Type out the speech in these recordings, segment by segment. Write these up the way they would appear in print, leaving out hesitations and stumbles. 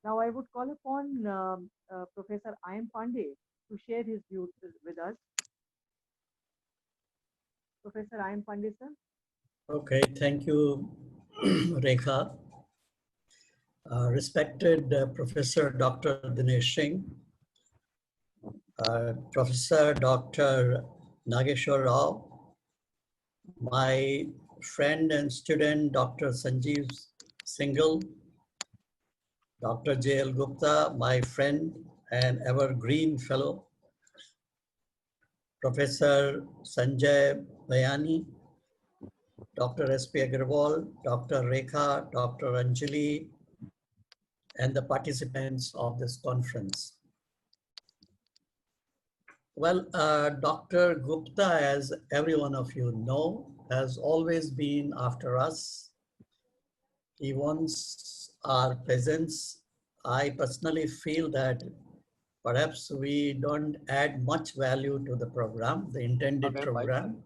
Now I would call upon Professor I.M. Pandey to share his views with us. Professor I.M. Pandey, sir. Okay, thank you, Rekha. Respected Professor Dr. Dinesh Singh, Professor Dr. Nageshwar Rao, my friend and student Dr. Sanjeev Singhal, Dr. J.L. Gupta, my friend and evergreen fellow, Professor Sanjay Bayani, Dr. S.P. Agarwal, Dr. Rekha, Dr. Anjali, and the participants of this conference. Well, Dr. Gupta, as every one of you know, has always been after us. He wants our presence. I personally feel that perhaps we don't add much value to the program, the intended program,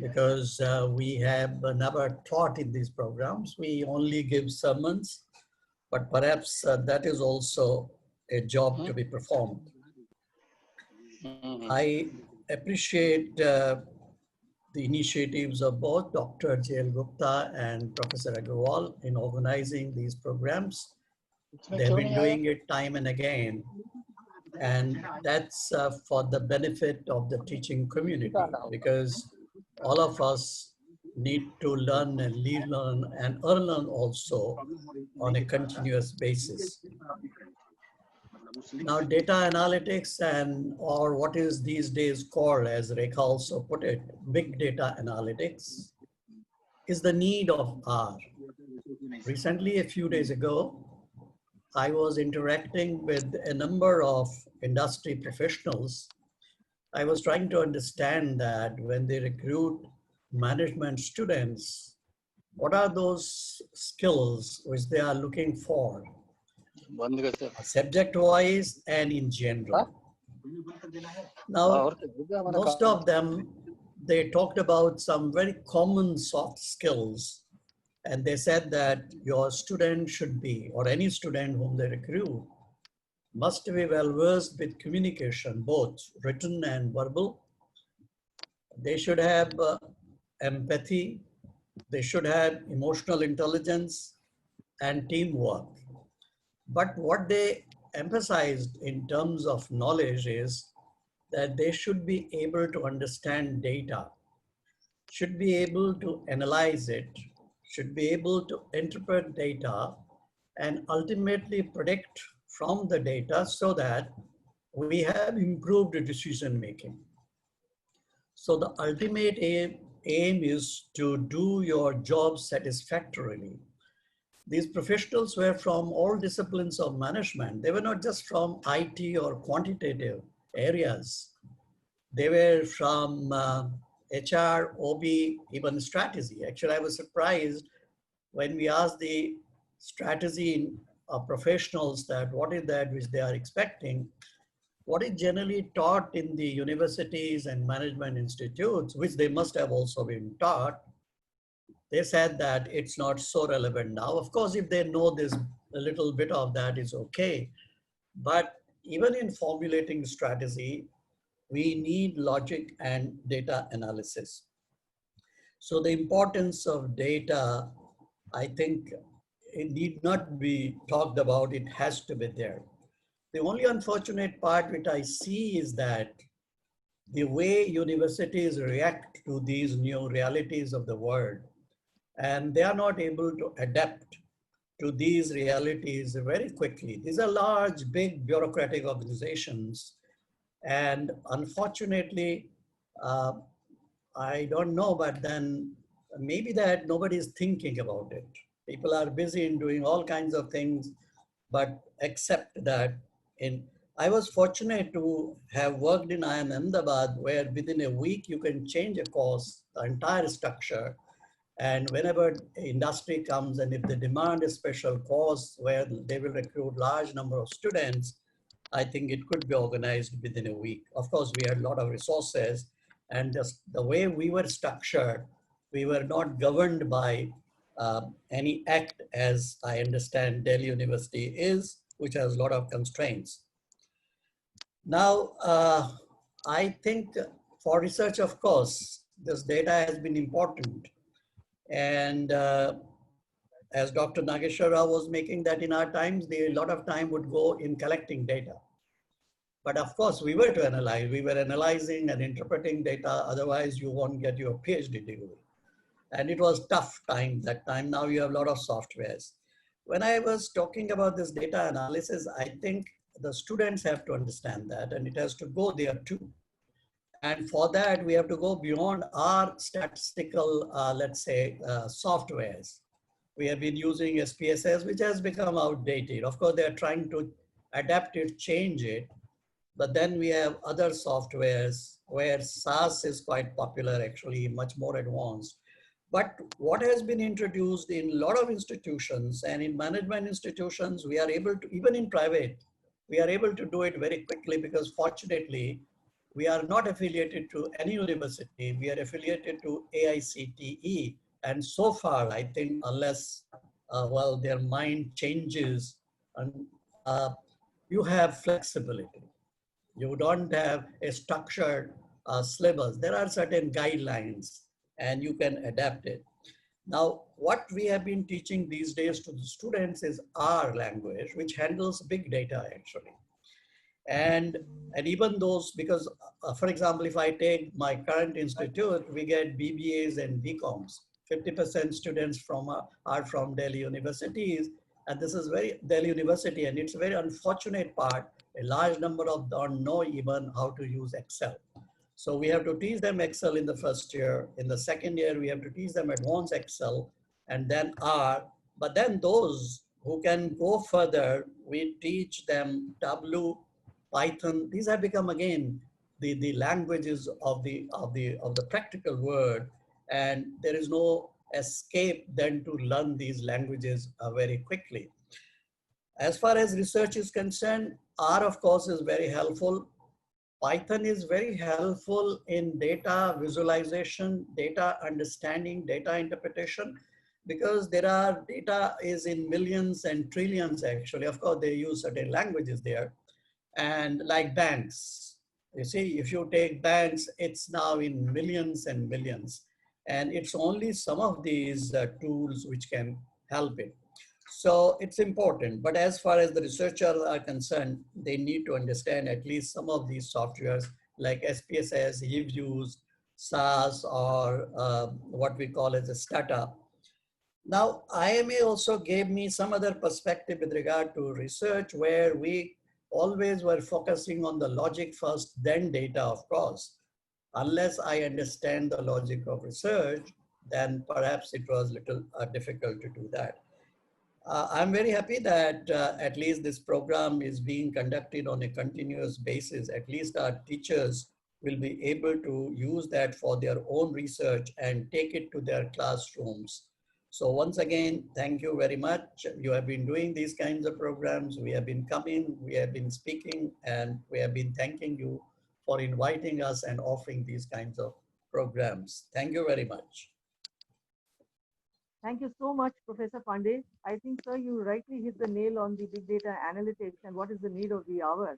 because we have never taught in these programs. We only give sermons, but perhaps that is also a job to be performed. I appreciate the initiatives of both Dr. J.L. Gupta and Professor Agarwal in organizing these programs. They've been doing it time and again, and that's for the benefit of the teaching community, because all of us need to learn and relearn and unlearn also on a continuous basis. Now, data analytics or what is these days called, as Rekha also put it, big data analytics, is the need of hour. Recently, a few days ago, I was interacting with a number of industry professionals. I was trying to understand that when they recruit management students, what are those skills which they are looking for, subject-wise and in general. Now, most of them, they talked about some very common soft skills, and they said that your student should be, or any student whom they recruit, must be well versed with communication, both written and verbal. They should have empathy, they should have emotional intelligence and teamwork. But what they emphasized in terms of knowledge is that they should be able to understand data, should be able to analyze it, should be able to interpret data, and ultimately predict from the data so that we have improved decision making. So the ultimate aim is to do your job satisfactorily. These professionals were from all disciplines of management. They were not just from IT or quantitative areas. They were from HR, OB, even strategy. Actually, I was surprised when we asked the strategy professionals that what is that which they are expecting. What is generally taught in the universities and management institutes, which they must have also been taught, they said that it's not so relevant now. Of course, if they know this, a little bit of that is okay. But even in formulating strategy, we need logic and data analysis. So the importance of data, I think it need not be talked about, it has to be there. The only unfortunate part which I see is that the way universities react to these new realities of the world, and they are not able to adapt to these realities very quickly. These are large, big bureaucratic organizations. And unfortunately, I don't know, but then maybe that nobody is thinking about it. People are busy in doing all kinds of things, but except that I was fortunate to have worked in IIM Ahmedabad, where within a week you can change a course, the entire structure. And whenever industry comes and if they demand a special course where they will recruit large number of students, I think it could be organized within a week. Of course, we had a lot of resources, and just the way we were structured, we were not governed by any act, as I understand Delhi University is, which has a lot of constraints. Now, I think for research, of course, this data has been important. And as Dr. Nageshwar Rao was making that in our times, a lot of time would go in collecting data. But of course, we were to analyze. We were analyzing and interpreting data. Otherwise, you won't get your PhD degree. And it was tough time that time. Now you have a lot of softwares. When I was talking about this data analysis, I think the students have to understand that, and it has to go there too. And for that, we have to go beyond our statistical, let's say, softwares. We have been using SPSS, which has become outdated. Of course, they're trying to adapt it, change it. But then we have other softwares where SAS is quite popular, actually, much more advanced. But what has been introduced in a lot of institutions and in management institutions, we are able to, even in private, we are able to do it very quickly because fortunately, we are not affiliated to any university. We are affiliated to AICTE. And so far, I think, unless, well, their mind changes, and you have flexibility. You don't have a structured syllabus. There are certain guidelines and you can adapt it. Now, what we have been teaching these days to the students is R language, which handles big data actually. And even those, because for example, if I take my current institute, we get BBAs and BComs. 50% students are from Delhi universities. And this is very Delhi University, and it's a very unfortunate part. A large number of them don't know even how to use Excel. So we have to teach them Excel in the first year. In the second year, we have to teach them advanced Excel and then R. But then those who can go further, we teach them W, Python. These have become again the languages of the practical world, and there is no escape then to learn these languages very quickly. As far as research is concerned, R of course is very helpful. Python is very helpful in data visualization, data understanding, data interpretation, because there are data is in millions and trillions actually. Of course, they use certain languages there. And like banks, you see, if you take banks, it's now in millions and millions. And it's only some of these tools which can help it. So it's important, but as far as the researchers are concerned, they need to understand at least some of these softwares like SPSS, Hughes, SAS, or what we call as a startup. Now, IMA also gave me some other perspective with regard to research where we always were focusing on the logic first, then data, of course. Unless I understand the logic of research, then perhaps it was a little difficult to do that. I'm very happy that at least this program is being conducted on a continuous basis. At least our teachers will be able to use that for their own research and take it to their classrooms. So once again, thank you very much. You have been doing these kinds of programs. We have been coming, we have been speaking, and we have been thanking you for inviting us and offering these kinds of programs. Thank you very much. Thank you so much, Professor Pandey. I think, sir, you rightly hit the nail on the big data analytics and what is the need of the hour.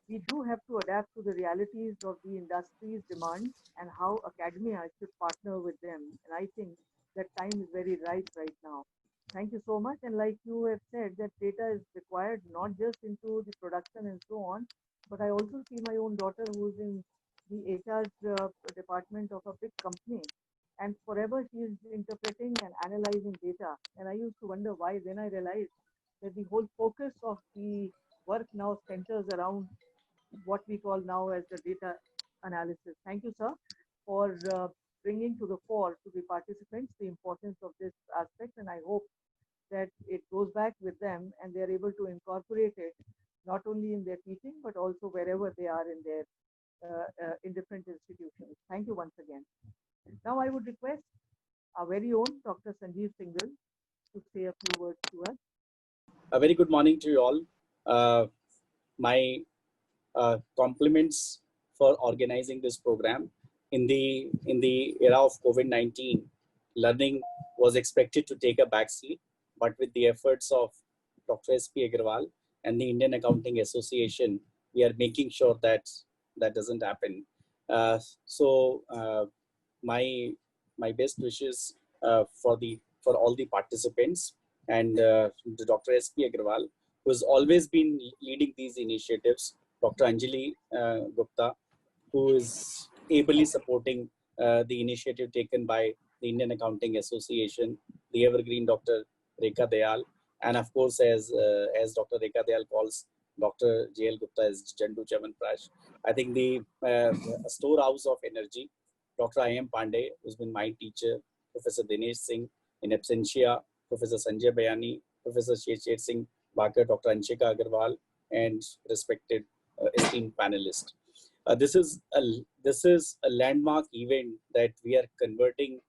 We do have to adapt to the realities of the industry's demands and how academia should partner with them. And I think that time is very ripe right now. Thank you so much. And like you have said, that data is required not just into the production and so on, but I also see my own daughter who's in the HR department of a big company. And forever she is interpreting and analyzing data. And I used to wonder why. Then I realized that the whole focus of the work now centers around what we call now as the data analysis. Thank you, sir, for bringing to the fore to the participants the importance of this aspect. And I hope that it goes back with them and they're able to incorporate it not only in their teaching, but also wherever they are in their in different institutions. Thank you once again. Now I would request our very own Dr. Sanjeev Singhal to say a few words to us. A very good morning to you all. My compliments for organizing this program in the era of COVID-19. learning was expected to take a backseat, but with the efforts of Dr. S.P. Agarwal and the Indian Accounting Association, we are making sure that that doesn't happen. So my my best wishes for all the participants and the Dr. S.P. Agarwal, who has always been leading these initiatives, Dr. Anjali Gupta, who is ably supporting the initiative taken by the Indian Accounting Association, the evergreen Dr. Rekha Dayal, and of course, as Dr. Rekha Dayal calls Dr. J.L. Gupta as Jandu Chavanprash. I think the storehouse of energy, Dr. I.M. Pandey, who's been my teacher, Professor Dinesh Singh, in absentia, Professor Sanjay Bayani, Professor Sher Singh Bakar, Dr. Anshika Agarwal, and respected esteemed panelists. This is a landmark event that we are converting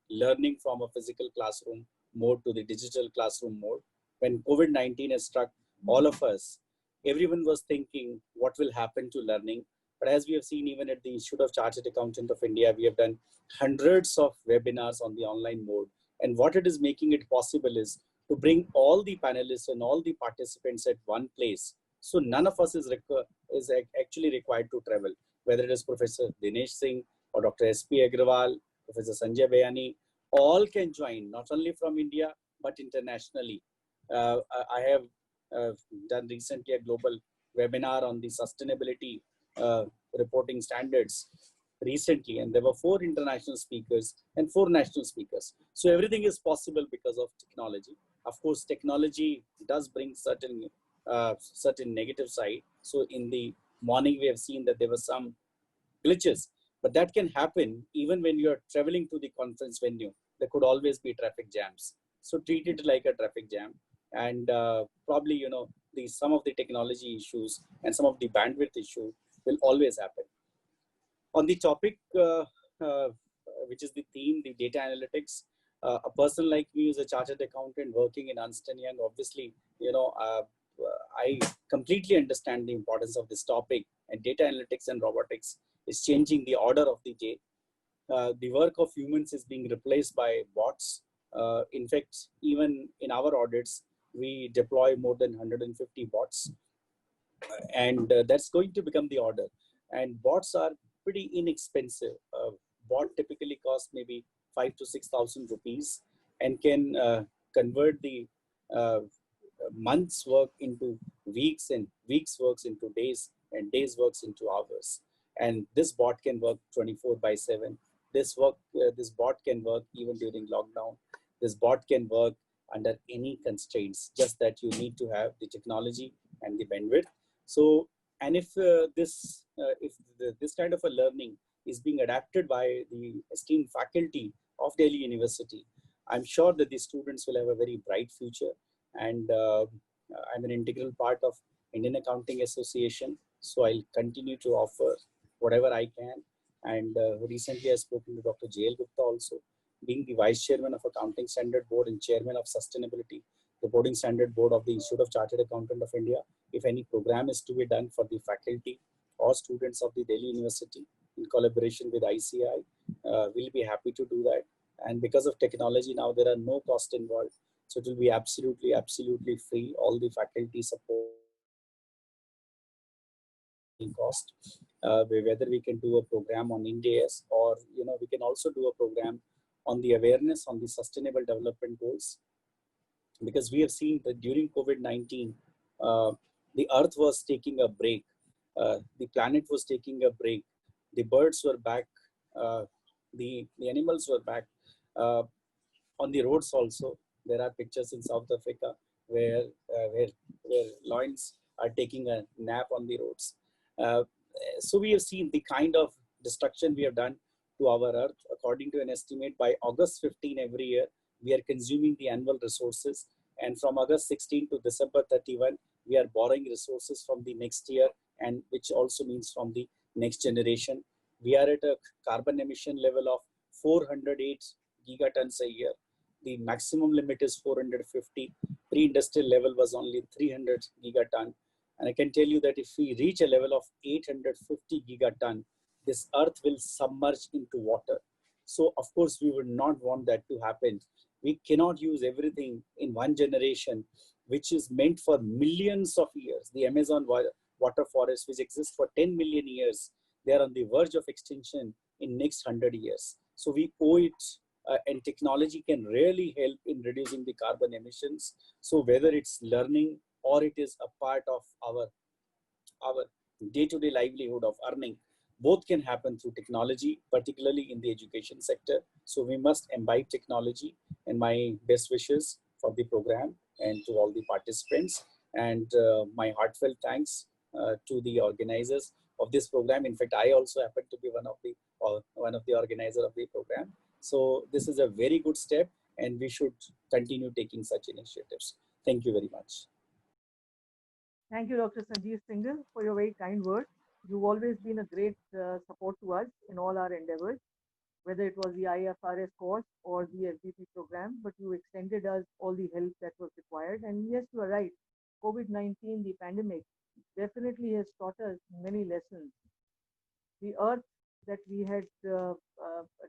learning from a physical classroom mode to the digital classroom mode. When COVID-19 has struck all of us, everyone was thinking what will happen to learning. But as we have seen, even at the Institute of Chartered Accountant of India, we have done hundreds of webinars on the online mode. And what it is making it possible is to bring all the panelists and all the participants at one place. So none of us is actually required to travel, whether it is Professor Dinesh Singh or Dr. S.P. Agrawal, Professor Sanjay Bayani, all can join, not only from India, but internationally. I have done recently a global webinar on the sustainability reporting standards recently, and there were 4 international speakers and 4 national speakers. So everything is possible because of technology. Of course, technology does bring certain negative side. So in the morning, we have seen that there were some glitches, but that can happen even when you're traveling to the conference venue. There could always be traffic jams. So treat it like a traffic jam, and probably some of the technology issues and some of the bandwidth issue will always happen. On the topic, which is the theme, the data analytics, a person like me who's a chartered accountant working in Ernst & Young, obviously, I completely understand the importance of this topic, and data analytics and robotics is changing the order of the day. The work of humans is being replaced by bots. In fact, even in our audits, we deploy more than 150 bots, and that's going to become the order. And bots are pretty inexpensive. Bot typically costs maybe 5,000 to 6,000 rupees and can convert the months work into weeks, and weeks works into days, and days works into hours. And this bot can work 24/7. This bot can work even during lockdown. This bot can work under any constraints, just that you need to have the technology and the bandwidth. So, and if this kind of a learning is being adapted by the esteemed faculty of Delhi University, I'm sure that the students will have a very bright future. And I'm an integral part of Indian Accounting Association, so I'll continue to offer whatever I can. And recently I spoken to Dr. J.L. Gupta also, being the Vice Chairman of Accounting Standard Board and Chairman of Sustainability Reporting Standard Board of the Institute of Chartered Accountant of India. If any program is to be done for the faculty or students of the Delhi University in collaboration with ICI, we'll be happy to do that. And because of technology now, there are no cost involved. So it will be absolutely free. All the faculty support cost. Whether we can do a program on Ind-AS, or we can also do a program on the awareness on the sustainable development goals, because we have seen that during COVID-19, the earth was taking a break, the planet was taking a break, the birds were back, the animals were back. On the roads also, there are pictures in South Africa where lions are taking a nap on the roads. So we have seen the kind of destruction we have done to our earth. According to an estimate, by August 15 every year, we are consuming the annual resources. And from August 16 to December 31, we are borrowing resources from the next year, and which also means from the next generation. We are at a carbon emission level of 408 gigatons a year. The maximum limit is 450. Pre-industrial level was only 300 gigaton. And I can tell you that if we reach a level of 850 gigaton, this earth will submerge into water. So of course, we would not want that to happen. We cannot use everything in one generation, which is meant for millions of years. The Amazon water forest, which exists for 10 million years, they are on the verge of extinction in next 100 years. So we owe it, and technology can really help in reducing the carbon emissions. So whether it's learning or it is a part of our day-to-day livelihood of earning, both can happen through technology, particularly in the education sector. So we must imbibe technology, and my best wishes for the program and to all the participants, and my heartfelt thanks to the organizers of this program. In fact, I also happen to be one of the organizers of the program. So this is a very good step, and we should continue taking such initiatives. Thank you very much. Thank you, Dr. Sanjeev Singhal, for your very kind words. You've always been a great support to us in all our endeavors, whether it was the IFRS course or the FDP program, but you extended us all the help that was required. And yes, you are right. COVID-19, the pandemic, definitely has taught us many lessons. The earth that we had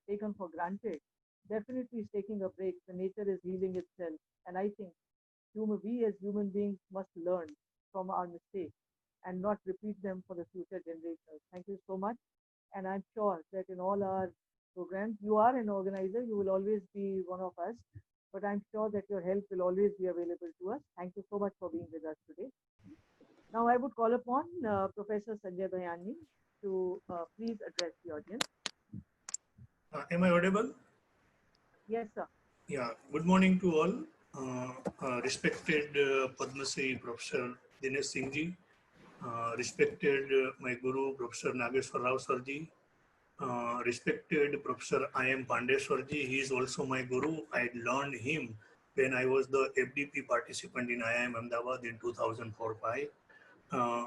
taken for granted definitely is taking a break. The nature is healing itself. And I think we as human beings must learn from our mistakes and not repeat them for the future generations. Thank you so much. And I'm sure that in all our programs, you are an organizer, you will always be one of us, but I'm sure that your help will always be available to us. Thank you so much for being with us today. Now I would call upon Professor Sanjay Bayani to please address the audience. Am I audible? Yes, sir. Yeah, good morning to all. Respected Padma Shri Professor Dinesh Singh ji, respected my Guru Professor Nageshwar Rao sir ji, respected Professor I.M. Pandeswar ji, he is also my Guru. I learned him when I was the FDP participant in IIM Ahmedabad in 2004-5.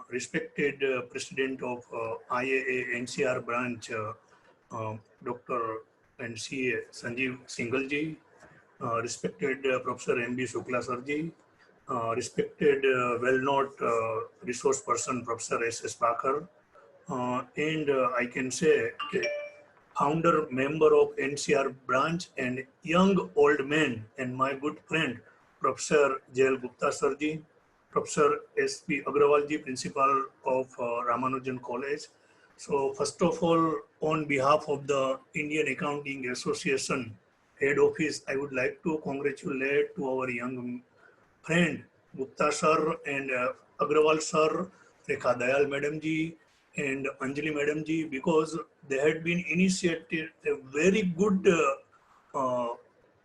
Respected President of IAA NCR branch, Dr. and CA Sanjeev Singhal ji, respected Professor M.B. Shukla sir ji, respected well-known resource person Professor S.S. Bakar, and I can say founder member of NCR branch and young old man and my good friend Professor J.L. Gupta sir ji, Professor S.P. Agrawal ji, principal of Ramanujan College. So first of all, on behalf of the Indian Accounting Association head office, I would like to congratulate to our young friend Gupta sir and Agrawal sir, Rekha Dayal madam ji and Anjali madam ji, because they had been initiated a very good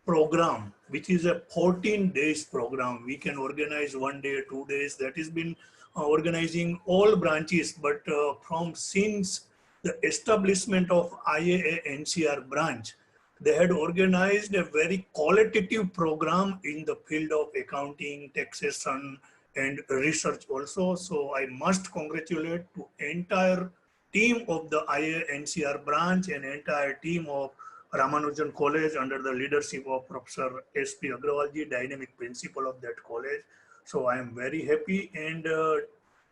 program, which is a 14 days program. We can organize 1 day, 2 days. That has been organizing all branches, but from since the establishment of IAA NCR branch, they had organized a very qualitative program in the field of accounting, taxation, and research also. So I must congratulate to entire team of the IAA NCR branch and entire team of Ramanujan College under the leadership of Professor S.P. Agrawal ji, dynamic principal of that college. So I am very happy, and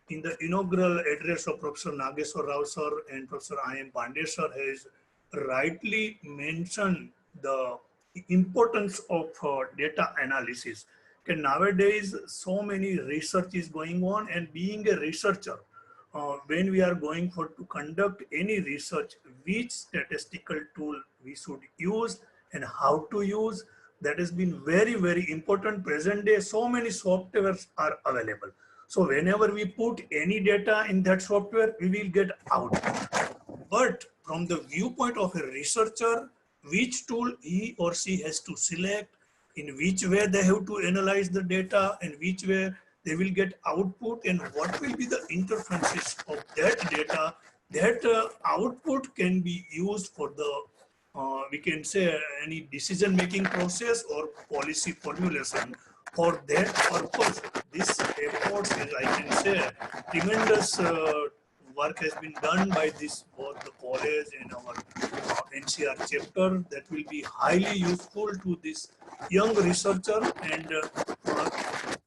in the inaugural address of Professor Nageshwar Rao sir and Professor I.M. Pandey sir has rightly mentioned the importance of data analysis. Okay, nowadays, so many research is going on, and being a researcher, when we are going for to conduct any research, which statistical tool we should use and how to use, that has been very, very important. Present day, so many softwares are available. So whenever we put any data in that software, we will get out. But from the viewpoint of a researcher, which tool he or she has to select, in which way they have to analyze the data, and which way they will get output, and what will be the interferences of that data, that output can be used for the, we can say, any decision-making process or policy formulation. For that purpose, this effort is, I can say, tremendous work has been done by this both the college and our NCR chapter that will be highly useful to this young researcher, and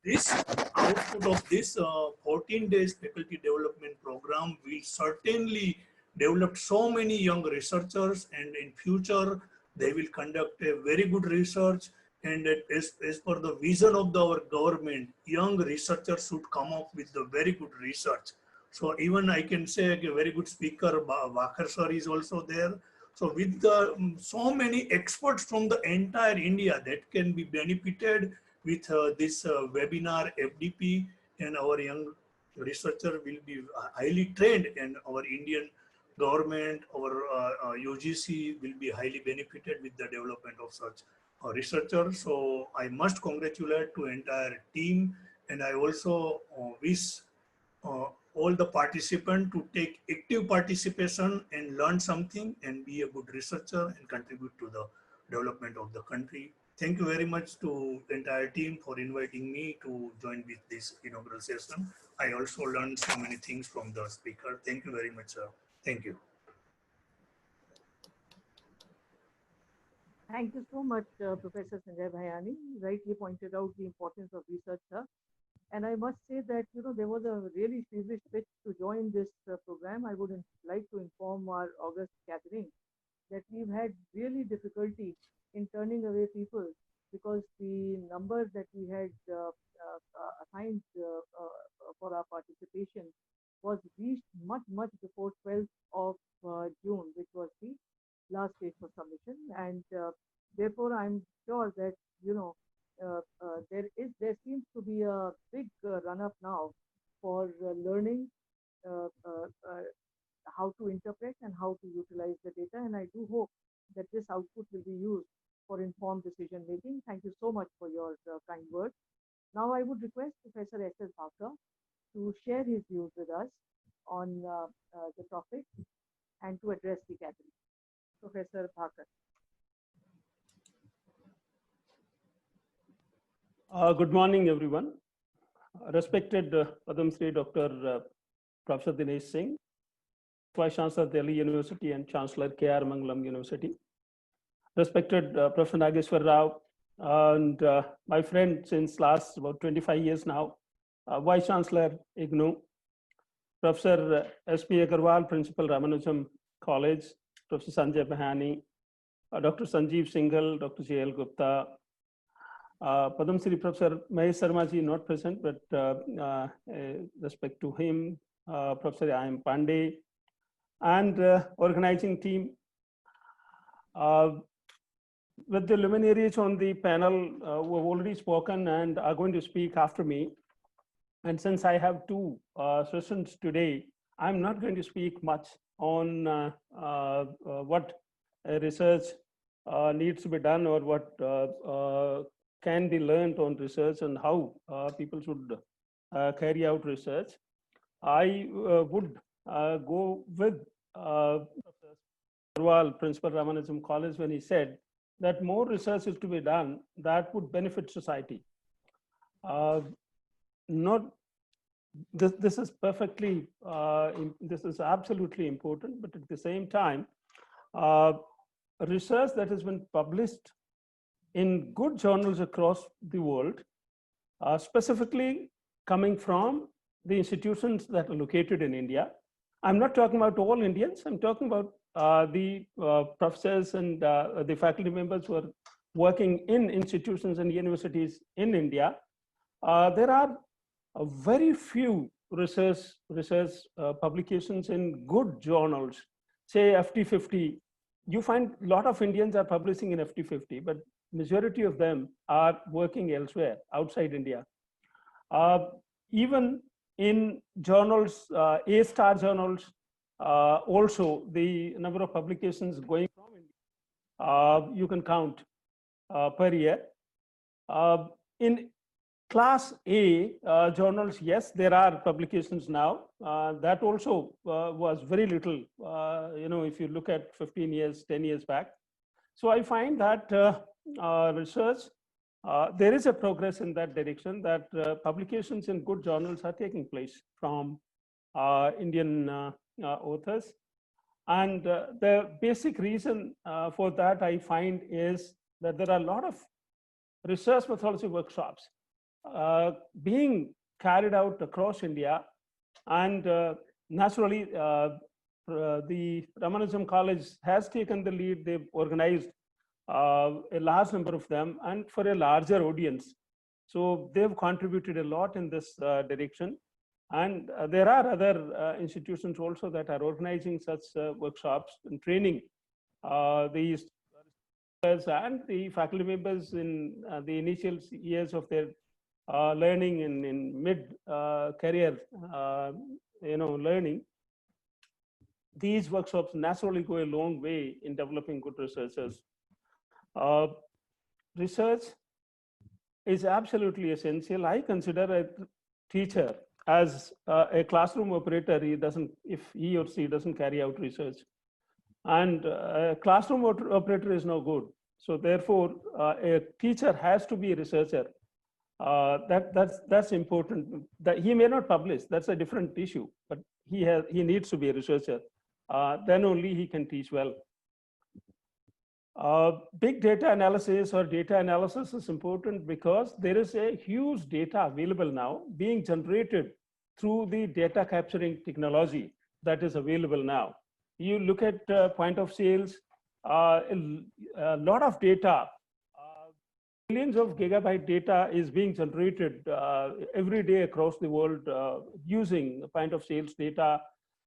this output of this 14 days faculty development program will certainly develop so many young researchers, and in future They will conduct a very good research, and as per the vision of our government, young researchers should come up with the very good research. So even I can say a very good speaker, Vakar sir is also there. So with the so many experts from the entire India that can be benefited with this webinar FDP, and our young researcher will be highly trained, and our Indian government, our UGC will be highly benefited with the development of such researchers. So I must congratulate to entire team, and I also wish all the participants to take active participation and learn something and be a good researcher and contribute to the development of the country. Thank you very much to the entire team for inviting me to join with this inaugural session. I also learned so many things from the speaker. Thank you very much, sir. Thank you. Thank you so much, Professor Sanjay Bhayani. You rightly pointed out the importance of research, sir. And I must say that, there was a really feverish pitch to join this program. I would like to inform our August gathering that we've had really difficulty in turning away people because the number that we had assigned for our participation was reached much before 12th of June, which was the last date for submission. And therefore, I'm sure that, there seems to be a big run up now for learning uh, uh, uh, how to interpret and how to utilize the data. And I do hope that this output will be used for informed decision making. Thank you so much for your kind words. Now I would request Professor S.S. Bhakra to share his views with us on the topic and to address the gathering. Professor Bhakra. Good morning, everyone. Respected Padam Shri Dr. Professor Dinesh Singh, Vice Chancellor, Delhi University, and Chancellor K.R. Mangalam University. Respected Professor Nageshwar Rao, and my friend since last about 25 years now, Vice Chancellor IGNOU, Professor S.P. Agarwal, Principal Ramanujam College, Professor Sanjay Bhayani, Dr. Sanjeev Singhal, Dr. J.L. Gupta, Padam Shri Professor Mahesh Sharma ji not present, but respect to him, Professor I.M. Pandey, and organizing team. With the luminaries on the panel who have already spoken and are going to speak after me, and since I have two sessions today, I'm not going to speak much on what research needs to be done or what can be learned on research and how people should carry out research. I would go with Agarwal, Principal Ramanujam College, when he said that more research is to be done that would benefit society. Not this is perfectly, this is absolutely important, but at the same time, research that has been published in good journals across the world, specifically coming from the institutions that are located in India. I'm not talking about all Indians, I'm talking about the professors and the faculty members who are working in institutions and universities in India. There are very few research publications in good journals, say FT50. You find a lot of Indians are publishing in FT50, but majority of them are working elsewhere, outside India. Even in journals, A-star journals, also the number of publications going from India, you can count per year. In Class A journals, yes, there are publications now. That also was very little, if you look at 15 years, 10 years back. So I find that research, there is a progress in that direction, that publications in good journals are taking place from Indian authors. And the basic reason for that I find is that there are a lot of research methodology workshops being carried out across India, and naturally the Ramanujam College has taken the lead. They've organized a large number of them, and for a larger audience. So they've contributed a lot in this direction. And there are other institutions also that are organizing such workshops and training these and the faculty members in the initial years of their learning in mid career, learning. These workshops naturally go a long way in developing good researchers. Research is absolutely essential. I consider a teacher as a classroom operator. If he or she doesn't carry out research, and a classroom operator is no good. So therefore, a teacher has to be a researcher. That's important. That he may not publish, that's a different issue, but he needs to be a researcher. Then only he can teach well. Big data analysis or data analysis is important because there is a huge data available now being generated through the data capturing technology that is available now. You look at point of sales, a lot of data, millions of gigabyte data is being generated every day across the world using point of sales data.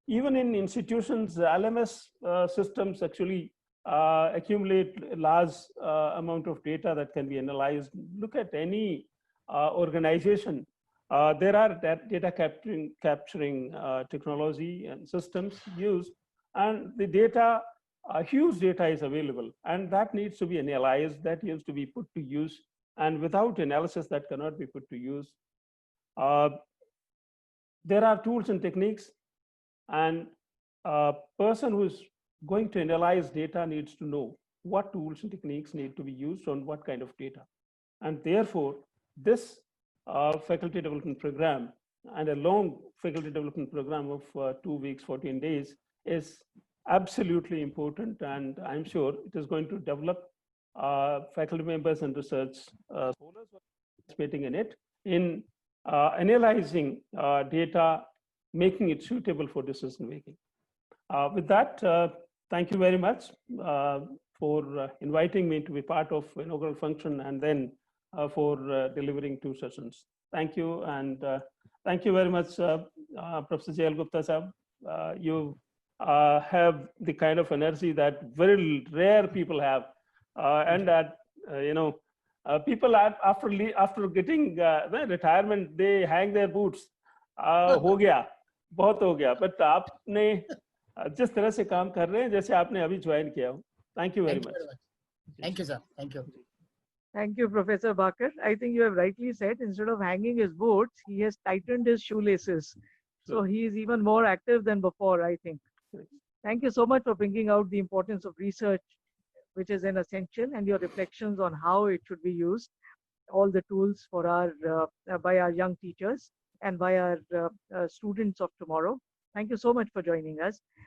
Even in institutions, LMS systems actually accumulate a large amount of data that can be analyzed. Look at any organization. There are data capturing technology and systems used, and the data, huge data is available, and that needs to be analyzed, that needs to be put to use, and without analysis that cannot be put to use. There are tools and techniques, and a person who's going to analyze data needs to know what tools and techniques need to be used on what kind of data. And therefore, this faculty development program and a long faculty development program of 2 weeks, 14 days is absolutely important. And I'm sure it is going to develop faculty members and research scholars participating in it, in analyzing data, making it suitable for decision making. With that, thank you very much for inviting me to be part of inaugural function, and then for delivering 2 sessions. Thank you, and thank you very much, Professor Jayal Gupta sahab. You have the kind of energy that very rare people have, and that people after getting retirement, they hang their boots. हो गया, बहुत हो गया, but आपने जिस तरह से काम कर रहे हैं जैसे आपने अभी ज्वाइन किया हो. Thank you very much. Thank you, sir. Thank you. Thank you, Professor Bakar. I think you have rightly said, instead of hanging his boots, he has tightened his shoelaces. So he is even more active than before, I think. Thank you so much for bringing out the importance of research, which is an essential, and your reflections on how it should be used, all the tools for by our young teachers and by our students of tomorrow. Thank you so much for joining us.